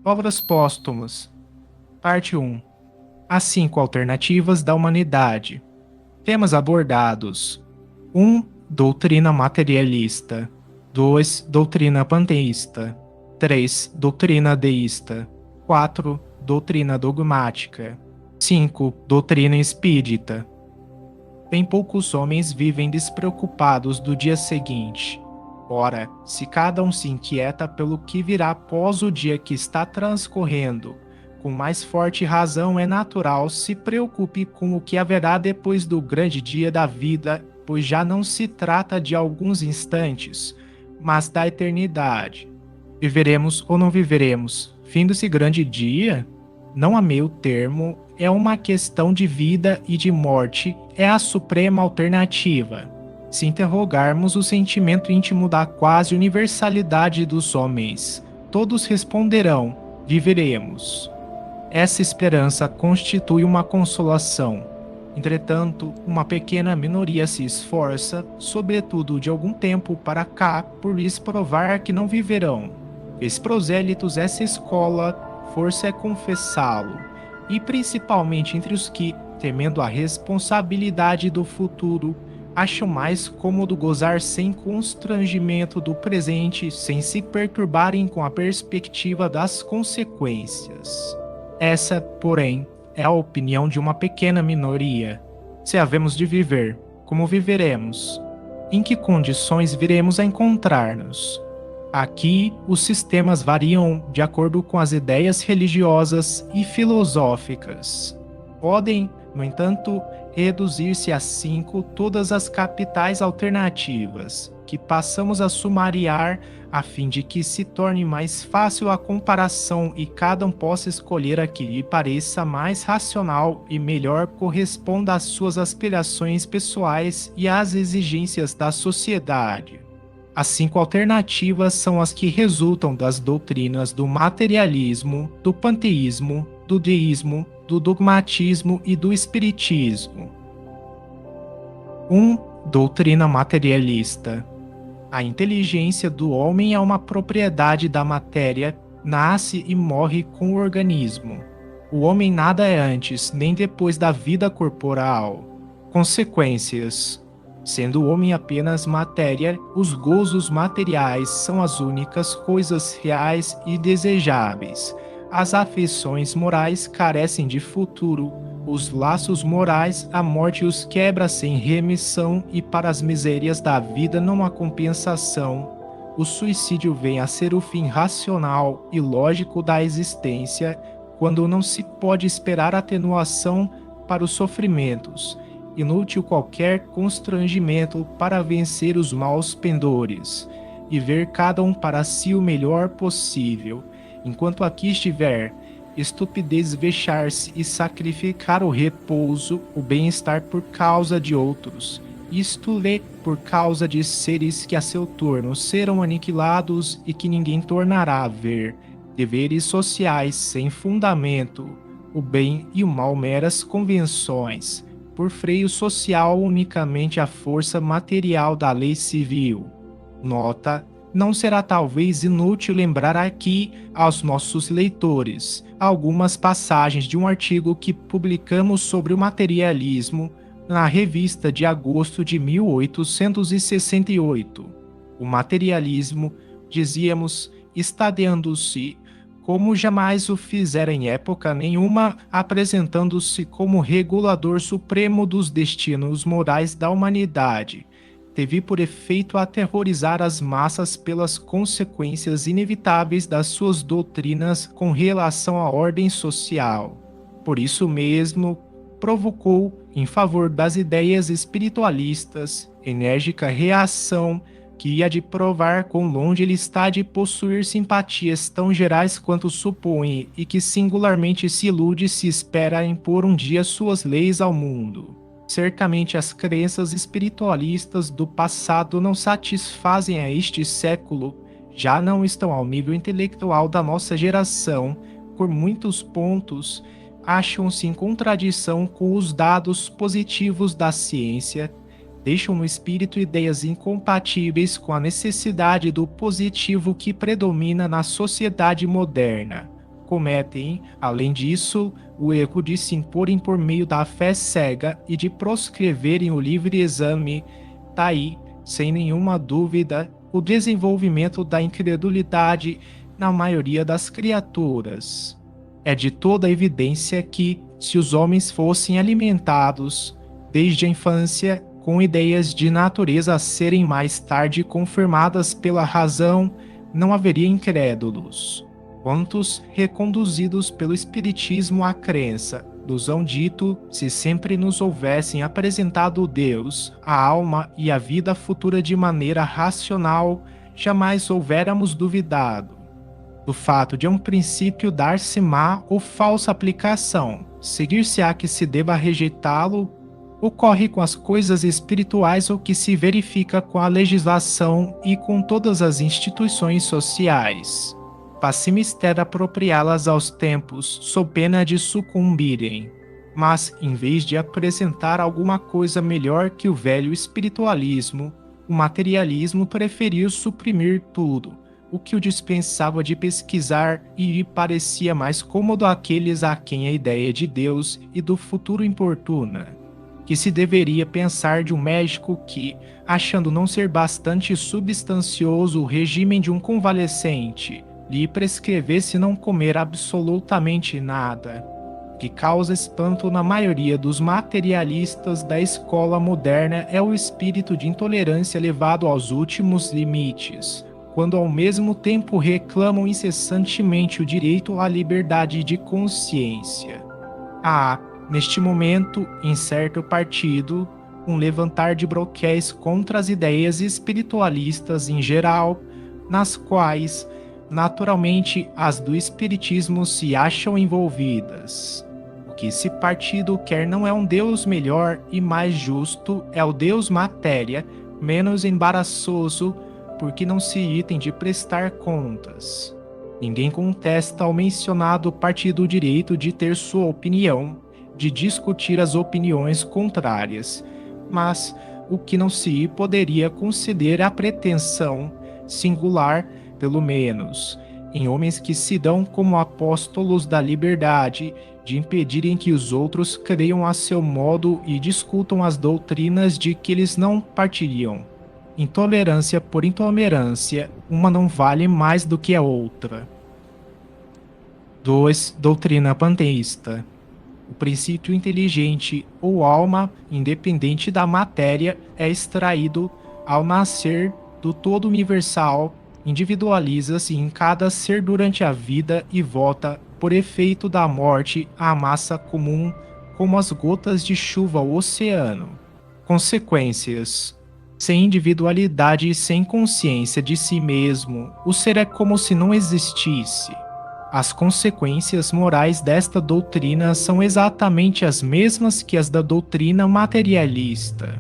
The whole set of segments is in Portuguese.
Obras póstumas. Parte 1. As 5 alternativas da humanidade. Temas abordados: 1. Doutrina materialista. 2. Doutrina panteísta. 3. Doutrina deísta. 4. Doutrina dogmática. 5. Doutrina espírita. Bem poucos homens vivem despreocupados do dia seguinte. Ora, se cada um se inquieta pelo que virá após o dia que está transcorrendo, com mais forte razão é natural se preocupe com o que haverá depois do grande dia da vida, pois já não se trata de alguns instantes, mas da eternidade. Viveremos ou não viveremos? Fim desse grande dia? Não há meio termo, é uma questão de vida e de morte, é a suprema alternativa. Se interrogarmos o sentimento íntimo da quase universalidade dos homens, todos responderão: viveremos. Essa esperança constitui uma consolação. Entretanto, uma pequena minoria se esforça, sobretudo de algum tempo para cá, por lhes provar que não viverão. Ex-prosélitos, essa escola, força é confessá-lo, e principalmente entre os que, temendo a responsabilidade do futuro, acham mais cômodo gozar sem constrangimento do presente, sem se perturbarem com a perspectiva das consequências. Essa, porém, é a opinião de uma pequena minoria. Se havemos de viver, como viveremos? Em que condições viremos a encontrar-nos? Aqui, os sistemas variam de acordo com as ideias religiosas e filosóficas. Podem, no entanto, reduzir-se a 5 todas as capitais alternativas, que passamos a sumariar a fim de que se torne mais fácil a comparação e cada um possa escolher a que lhe pareça mais racional e melhor corresponda às suas aspirações pessoais e às exigências da sociedade. As 5 alternativas são as que resultam das doutrinas do materialismo, do panteísmo, do deísmo, do dogmatismo e do espiritismo. 1. Doutrina materialista. A inteligência do homem é uma propriedade da matéria, nasce e morre com o organismo. O homem nada é antes nem depois da vida corporal. Consequências. Sendo o homem apenas matéria, os gozos materiais são as únicas coisas reais e desejáveis. As afeições morais carecem de futuro, os laços morais a morte os quebra sem remissão e para as misérias da vida não há compensação. O suicídio vem a ser o fim racional e lógico da existência, quando não se pode esperar atenuação para os sofrimentos. Inútil qualquer constrangimento para vencer os maus pendores, e ver cada um para si o melhor possível. Enquanto aqui estiver, estupidez vexar-se e sacrificar o repouso, o bem-estar por causa de outros, isto-lhe por causa de seres que a seu turno serão aniquilados e que ninguém tornará a ver, deveres sociais sem fundamento, o bem e o mal meras convenções, por freio social unicamente a força material da lei civil. Nota: não será talvez inútil lembrar aqui aos nossos leitores algumas passagens de um artigo que publicamos sobre o materialismo na revista de agosto de 1868. O materialismo, dizíamos, estadeando-se como jamais o fizera em época nenhuma, apresentando-se como regulador supremo dos destinos morais da humanidade, teve por efeito aterrorizar as massas pelas consequências inevitáveis das suas doutrinas com relação à ordem social. Por isso mesmo, provocou, em favor das ideias espiritualistas, enérgica reação que ia de provar quão longe ele está de possuir simpatias tão gerais quanto supõe e que singularmente se ilude se espera impor um dia suas leis ao mundo. Certamente as crenças espiritualistas do passado não satisfazem a este século, já não estão ao nível intelectual da nossa geração, por muitos pontos, acham-se em contradição com os dados positivos da ciência, deixam no espírito ideias incompatíveis com a necessidade do positivo que predomina na sociedade moderna. cometem, além disso, o erro de se imporem por meio da fé cega e de proscreverem o livre exame. Tá aí, sem nenhuma dúvida, o desenvolvimento da incredulidade na maioria das criaturas. É de toda evidência que, se os homens fossem alimentados, desde a infância, com ideias de natureza a serem mais tarde confirmadas pela razão, não haveria incrédulos. Quantos, reconduzidos pelo Espiritismo à crença, nos hão dito, se sempre nos houvessem apresentado Deus, a alma e a vida futura de maneira racional, jamais houvéramos duvidado do fato de um princípio dar-se má ou falsa aplicação, seguir-se-á que se deva rejeitá-lo. Ocorre com as coisas espirituais o que se verifica com a legislação e com todas as instituições sociais. Faz-se mistério apropriá-las aos tempos, sob pena de sucumbirem. Mas, em vez de apresentar alguma coisa melhor que o velho espiritualismo, o materialismo preferiu suprimir tudo, o que o dispensava de pesquisar e lhe parecia mais cômodo àqueles a quem a ideia de Deus e do futuro importuna. Que se deveria pensar de um médico que, achando não ser bastante substancioso o regime de um convalescente, lhe prescrevesse não comer absolutamente nada, que causa espanto na maioria dos materialistas da escola moderna é o espírito de intolerância levado aos últimos limites, quando ao mesmo tempo reclamam incessantemente o direito à liberdade de consciência. Há, neste momento, em certo partido, um levantar de broquéis contra as ideias espiritualistas em geral, nas quais, naturalmente, as do espiritismo se acham envolvidas. O que esse partido quer não é um Deus melhor e mais justo, é o Deus matéria, menos embaraçoso, porque não se item de prestar contas. Ninguém contesta ao mencionado partido o direito de ter sua opinião, de discutir as opiniões contrárias, mas o que não se poderia conceder a pretensão, singular, pelo menos, em homens que se dão como apóstolos da liberdade, de impedirem que os outros creiam a seu modo e discutam as doutrinas de que eles não partiriam. Intolerância por intolerância, uma não vale mais do que a outra. 2. Doutrina panteísta. O princípio inteligente ou alma, independente da matéria, é extraído ao nascer do todo universal, individualiza-se em cada ser durante a vida e volta, por efeito da morte, à massa comum, como as gotas de chuva ao oceano. Consequências. Sem individualidade e sem consciência de si mesmo, o ser é como se não existisse. As consequências morais desta doutrina são exatamente as mesmas que as da doutrina materialista.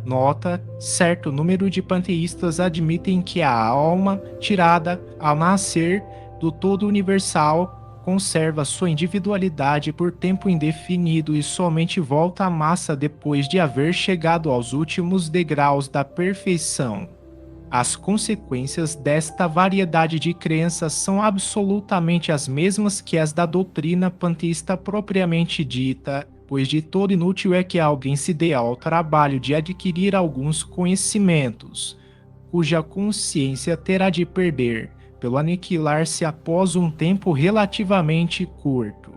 Nota: certo número de panteístas admitem que a alma, tirada ao nascer do todo universal, conserva sua individualidade por tempo indefinido e somente volta à massa depois de haver chegado aos últimos degraus da perfeição. As consequências desta variedade de crenças são absolutamente as mesmas que as da doutrina panteísta propriamente dita, pois de todo inútil é que alguém se dê ao trabalho de adquirir alguns conhecimentos, cuja consciência terá de perder, pelo aniquilar-se após um tempo relativamente curto.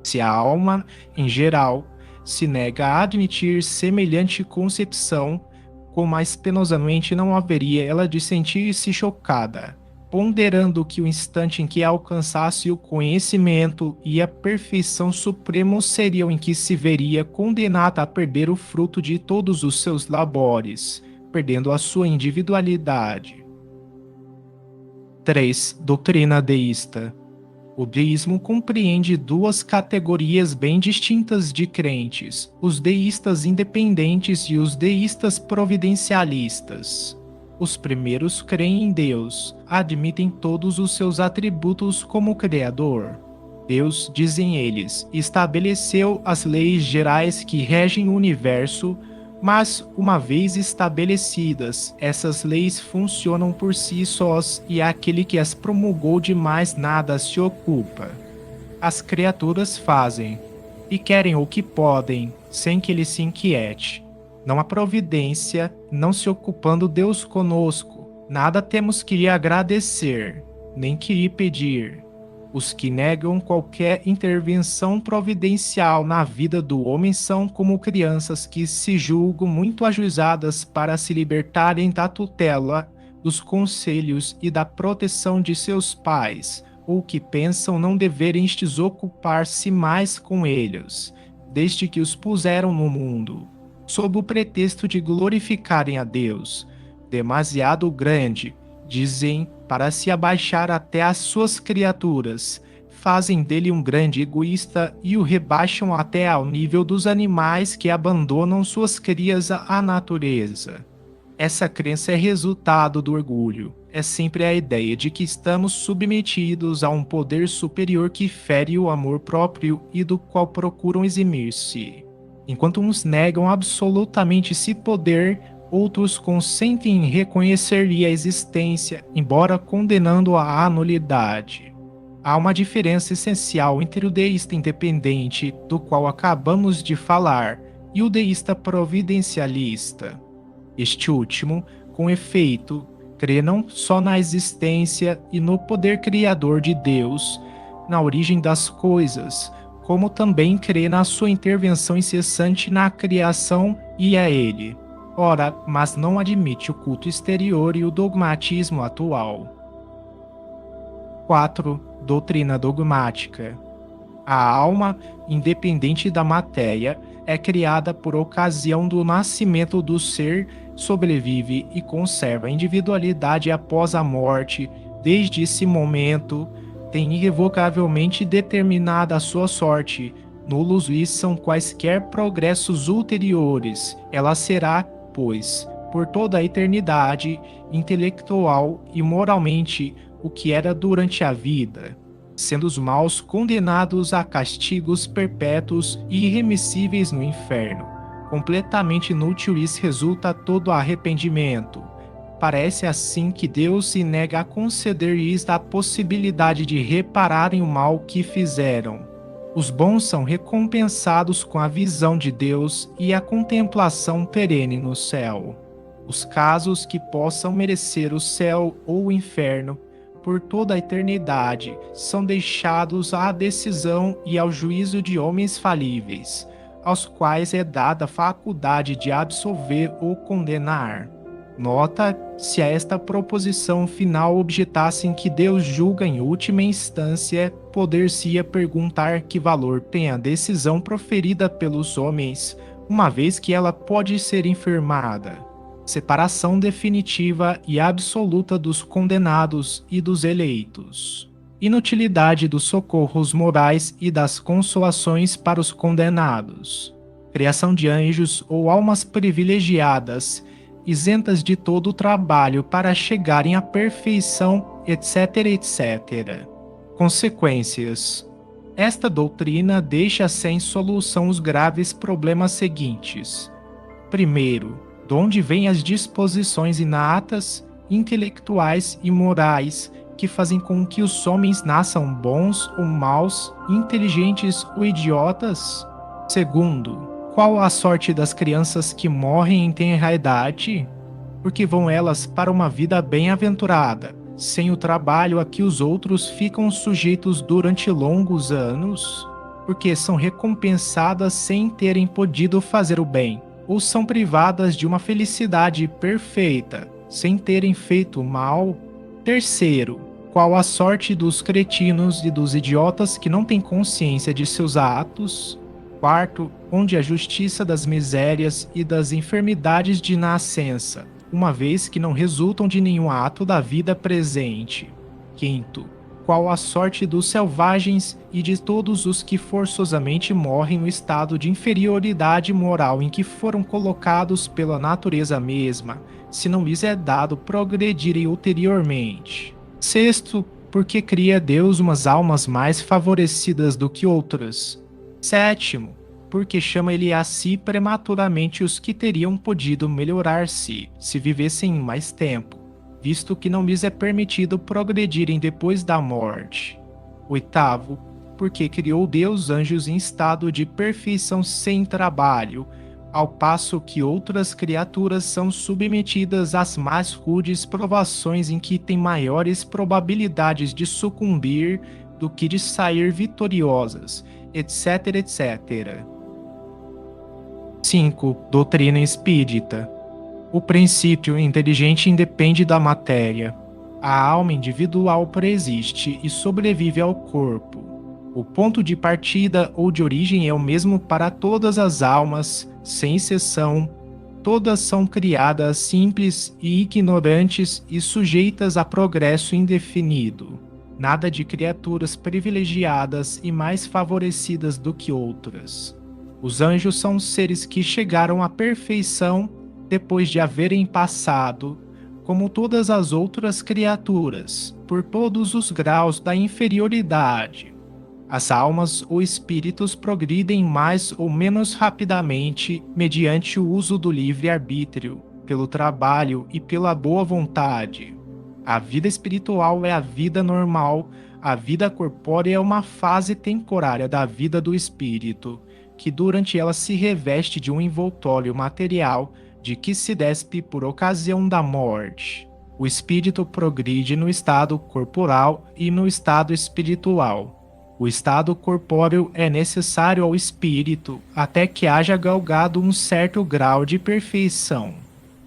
Se a alma, em geral, se nega a admitir semelhante concepção, com mais penosamente não haveria ela de sentir-se chocada, ponderando que o instante em que alcançasse o conhecimento e a perfeição supremo seria o em que se veria condenada a perder o fruto de todos os seus labores, perdendo a sua individualidade. 3. Doutrina deísta. O deísmo compreende duas categorias bem distintas de crentes, os deístas independentes e os deístas providencialistas. Os primeiros creem em Deus, admitem todos os seus atributos como Criador. Deus, dizem eles, estabeleceu as leis gerais que regem o universo, mas, uma vez estabelecidas, essas leis funcionam por si sós e aquele que as promulgou de mais nada se ocupa. as criaturas fazem, e querem o que podem, sem que ele se inquiete. Não há providência, não se ocupando Deus conosco. Nada temos que lhe agradecer, nem que lhe pedir. Os que negam qualquer intervenção providencial na vida do homem são como crianças que se julgam muito ajuizadas para se libertarem da tutela, dos conselhos e da proteção de seus pais, ou que pensam não deverem estes ocupar-se mais com eles, desde que os puseram no mundo, sob o pretexto de glorificarem a Deus, demasiado grande, dizem, para se abaixar até às suas criaturas, fazem dele um grande egoísta e o rebaixam até ao nível dos animais que abandonam suas crias à natureza. Essa crença é resultado do orgulho. É sempre a ideia de que estamos submetidos a um poder superior que fere o amor próprio e do qual procuram eximir-se. Enquanto uns negam absolutamente esse poder, outros consentem em reconhecer-lhe a existência, embora condenando-a à nulidade. Há uma diferença essencial entre o deísta independente, do qual acabamos de falar, e o deísta providencialista. Este último, com efeito, crê não só na existência e no poder criador de Deus, na origem das coisas, como também crê na sua intervenção incessante na criação e a ele. Ora, mas não admite o culto exterior e o dogmatismo atual. 4. Doutrina dogmática. A alma, independente da matéria, é criada por ocasião do nascimento do ser, sobrevive e conserva a individualidade após a morte. Desde esse momento, tem irrevocavelmente determinada a sua sorte. Nulos lhe são quaisquer progressos ulteriores. Ela será, pois, por toda a eternidade, intelectual e moralmente, o que era durante a vida, sendo os maus condenados a castigos perpétuos e irremissíveis no inferno. Completamente inútil lhes resulta todo arrependimento. Parece assim que Deus se nega a conceder-lhes a possibilidade de repararem o mal que fizeram. Os bons são recompensados com a visão de Deus e a contemplação perene no céu. Os casos que possam merecer o céu ou o inferno por toda a eternidade são deixados à decisão e ao juízo de homens falíveis, aos quais é dada a faculdade de absolver ou condenar. Nota, se a esta proposição final objetassem que Deus julga em última instância, poder-se-ia perguntar que valor tem a decisão proferida pelos homens, uma vez que ela pode ser infirmada. Separação definitiva e absoluta dos condenados e dos eleitos. Inutilidade dos socorros morais e das consolações para os condenados. Criação de anjos ou almas privilegiadas, isentas de todo o trabalho para chegarem à perfeição, etc, etc. Consequências. Esta doutrina deixa sem solução os graves problemas seguintes. Primeiro, de onde vêm as disposições inatas, intelectuais e morais que fazem com que os homens nasçam bons ou maus, inteligentes ou idiotas? Segundo, qual a sorte das crianças que morrem em tenra idade? Porque vão elas para uma vida bem-aventurada, sem o trabalho a que os outros ficam sujeitos durante longos anos? Porque são recompensadas sem terem podido fazer o bem, ou são privadas de uma felicidade perfeita, sem terem feito o mal? Terceiro, qual a sorte dos cretinos e dos idiotas que não têm consciência de seus atos? Quarto, onde a justiça das misérias e das enfermidades de nascença, uma vez que não resultam de nenhum ato da vida presente. Quinto, qual a sorte dos selvagens e de todos os que forçosamente morrem no estado de inferioridade moral em que foram colocados pela natureza mesma, se não lhes é dado progredirem ulteriormente. Sexto, porque cria Deus umas almas mais favorecidas do que outras. Sétimo, porque chama ele a si prematuramente os que teriam podido melhorar-se, se vivessem mais tempo, visto que não lhes é permitido progredirem depois da morte. Oitavo, porque criou Deus anjos em estado de perfeição sem trabalho, ao passo que outras criaturas são submetidas às mais rudes provações em que têm maiores probabilidades de sucumbir do que de sair vitoriosas, etc, etc. 5. Doutrina espírita. O princípio inteligente independe da matéria. A alma individual preexiste e sobrevive ao corpo. O ponto de partida ou de origem é o mesmo para todas as almas, sem exceção. Todas são criadas simples e ignorantes e sujeitas a progresso indefinido. Nada de criaturas privilegiadas e mais favorecidas do que outras. Os anjos são seres que chegaram à perfeição depois de haverem passado, como todas as outras criaturas, por todos os graus da inferioridade. As almas ou espíritos progridem mais ou menos rapidamente mediante o uso do livre-arbítrio, pelo trabalho e pela boa vontade. A vida espiritual é a vida normal, a vida corpórea é uma fase temporária da vida do espírito, que durante ela se reveste de um envoltório material de que se despe por ocasião da morte. O espírito progride no estado corporal e no estado espiritual. O estado corpóreo é necessário ao espírito até que haja galgado um certo grau de perfeição.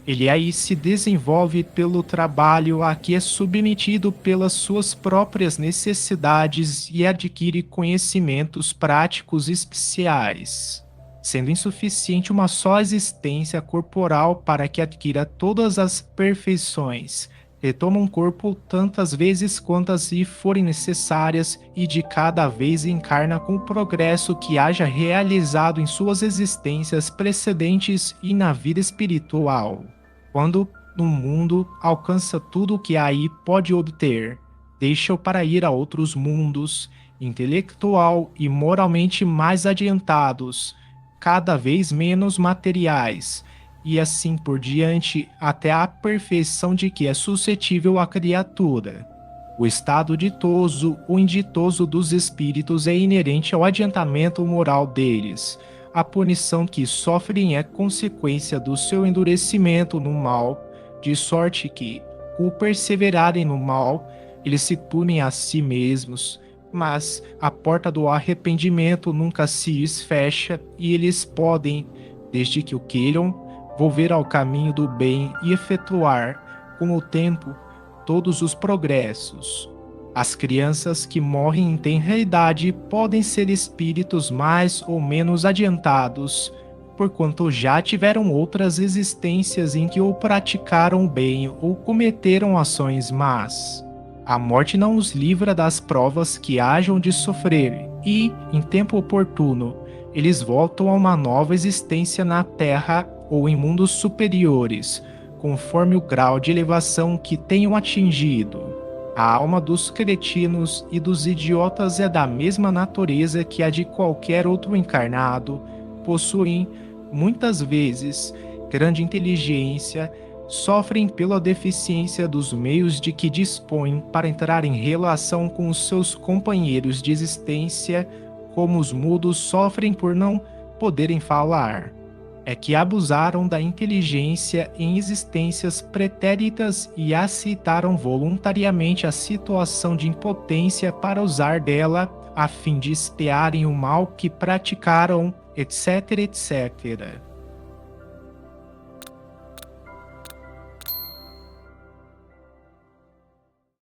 Ele aí se desenvolve pelo trabalho a que é submetido pelas suas próprias necessidades e adquire conhecimentos práticos especiais, sendo insuficiente uma só existência corporal para que adquira todas as perfeições. Retoma um corpo tantas vezes quantas lhe forem necessárias e de cada vez encarna com o progresso que haja realizado em suas existências precedentes e na vida espiritual. Quando, no mundo, alcança tudo o que aí pode obter, deixa-o para ir a outros mundos, intelectual e moralmente mais adiantados, cada vez menos materiais, e assim por diante até a perfeição de que é suscetível a criatura. O estado ditoso ou inditoso dos espíritos é inerente ao adiantamento moral deles. A punição que sofrem é consequência do seu endurecimento no mal, de sorte que, por perseverarem no mal, eles se punem a si mesmos, mas a porta do arrependimento nunca se lhes fecha e eles podem, desde que o queiram, volver ao caminho do bem e efetuar, com o tempo, todos os progressos. As crianças que morrem em tenra idade podem ser espíritos mais ou menos adiantados, porquanto já tiveram outras existências em que ou praticaram o bem ou cometeram ações más. A morte não os livra das provas que hajam de sofrer e, em tempo oportuno, eles voltam a uma nova existência na Terra ou em mundos superiores, conforme o grau de elevação que tenham atingido. A alma dos cretinos e dos idiotas é da mesma natureza que a de qualquer outro encarnado, possuem, muitas vezes, grande inteligência, sofrem pela deficiência dos meios de que dispõem para entrar em relação com os seus companheiros de existência, como os mudos sofrem por não poderem falar. É que abusaram da inteligência em existências pretéritas e aceitaram voluntariamente a situação de impotência para usar dela a fim de expiarem o mal que praticaram, etc, etc.